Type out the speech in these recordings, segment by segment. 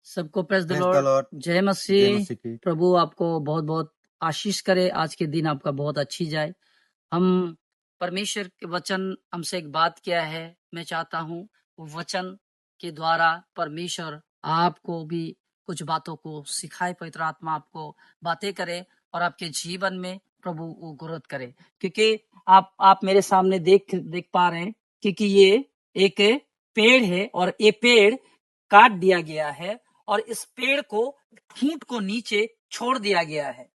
सबको praise the Praise the Lord, Lord. जय जय मसीह। मसीह की। प्रभु आपको बहुत बहुत आशीष करे, आज के दिन आपका बहुत अच्छी जाए। हम परमेश्वर के वचन हमसे एक बात किया है, मैं चाहता हूँ वो वचन के द्वारा परमेश्वर आपको भी कुछ बातों को सिखाए, पवित्र आत्मा आपको बातें करे और आपके जीवन में प्रभु वो ग्रोथ करे। क्योंकि आप मेरे सामने देख पा रहे हैं, क्योंकि ये एक पेड़ है और ये पेड़ काट दिया गया है और इस पेड़ को ठूंठ को नीचे छोड़ दिया गया है।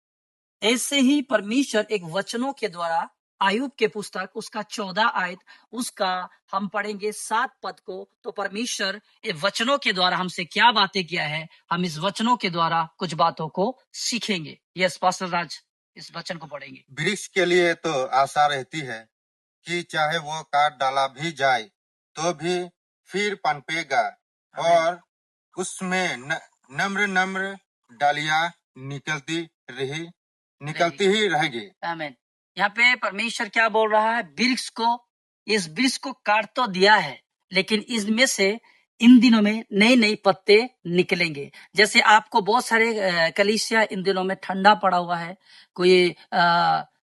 ऐसे ही परमेश्वर एक वचनों के द्वारा आयुब के पुस्तक उसका 14 आयत उसका हम पढ़ेंगे 7 पद को। तो परमेश्वर इस वचनों के द्वारा हमसे क्या बातें किया है, हम इस वचनों के द्वारा कुछ बातों को सीखेंगे। यस पास्टर राज, इस वचन को पढ़ेंगे। वृक्ष के लिए तो आशा रहती है कि चाहे वो काट डाला भी जाए तो भी फिर पनपेगा और उसमें नम्र नम्र डालियां निकलती ही रहेगी। आमीन। यहाँ पे परमेश्वर क्या बोल रहा है, इस वृक्ष को काट तो दिया है, लेकिन इसमें से इन दिनों में नए नए पत्ते निकलेंगे। जैसे आपको बहुत सारे कलीसिया इन दिनों में ठंडा पड़ा हुआ है, कोई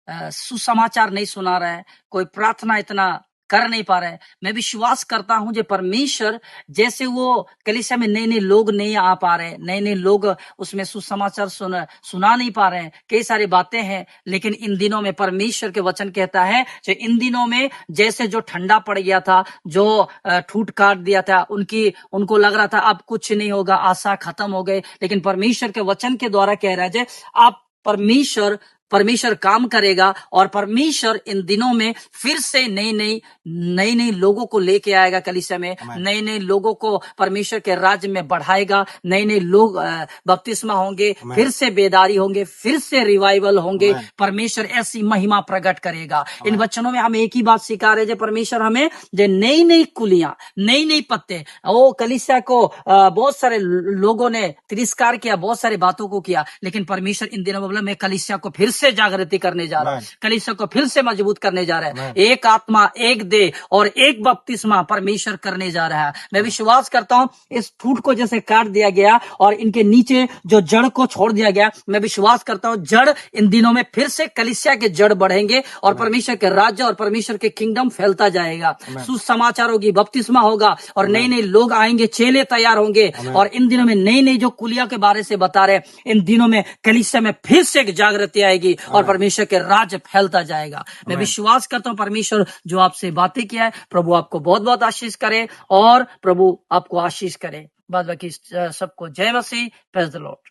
सुसमाचार नहीं सुना रहा है, कोई प्रार्थना इतना कर नहीं पा रहा है। मैं विश्वास करता हूं जो परमेश्वर जैसे वो कलीसिया में नए नए लोग नहीं आ पा रहे, नए नए लोग उसमें सुसमाचार सुना नहीं पा रहे हैं, कई सारी बातें हैं, लेकिन इन दिनों में परमेश्वर के वचन कहता है जो इन दिनों में जैसे जो ठंडा पड़ गया था, जो ठूट काट दिया था, उनको लग रहा था अब कुछ नहीं होगा, आशा खत्म हो गई, लेकिन परमेश्वर के वचन के द्वारा कह रहा है आप परमेश्वर काम करेगा और परमेश्वर इन दिनों में फिर से नई लोगों को लेके आएगा कलीसिया में, नए लोगों को परमेश्वर के राज्य में बढ़ाएगा, नए लोग बपतिस्मा होंगे, फिर से बेदारी होंगे, फिर से रिवाइवल होंगे। परमेश्वर ऐसी महिमा प्रकट करेगा। इन वचनों में हम एक ही बात सिखा रहे हैं, परमेश्वर हमें जो नई कुलियां, नई पत्ते, वो कलीसिया को बहुत सारे लोगों ने तिरस्कार किया, बहुत सारी बातों को किया, लेकिन परमेश्वर इन दिनों में बोला मैं कलीसिया को फिर से जागृति करने जा रहा हूं, कलीसिया को फिर से मजबूत करने जा रहा है। एक आत्मा, एक देह और एक बपतिस्मा परमेश्वर करने जा रहा है। मैं विश्वास करता हूं इस ठूंठ को जैसे काट दिया गया और इनके नीचे जो जड़ को छोड़ दिया गया, मैं विश्वास करता हूं जड़ इन दिनों में फिर से कलीसिया के जड़ बढ़ेंगे और परमेश्वर के राज्य और परमेश्वर के किंगडम फैलता जाएगा। सुसमाचार होगी, बपतिस्मा होगा और नए लोग आएंगे, चेले तैयार होंगे। और इन दिनों में नई जो कुलिया के बारे से बता रहे, इन दिनों में कलीसिया में फिर से एक जागृति आएगी और परमेश्वर के राज्य फैलता जाएगा। मैं विश्वास करता हूं परमेश्वर जो आपसे बातें किया है, प्रभु आपको बहुत बहुत आशीष करे और प्रभु आपको आशीष करे। बाद बाकी सबको जय मसीह, प्रेज द लॉर्ड।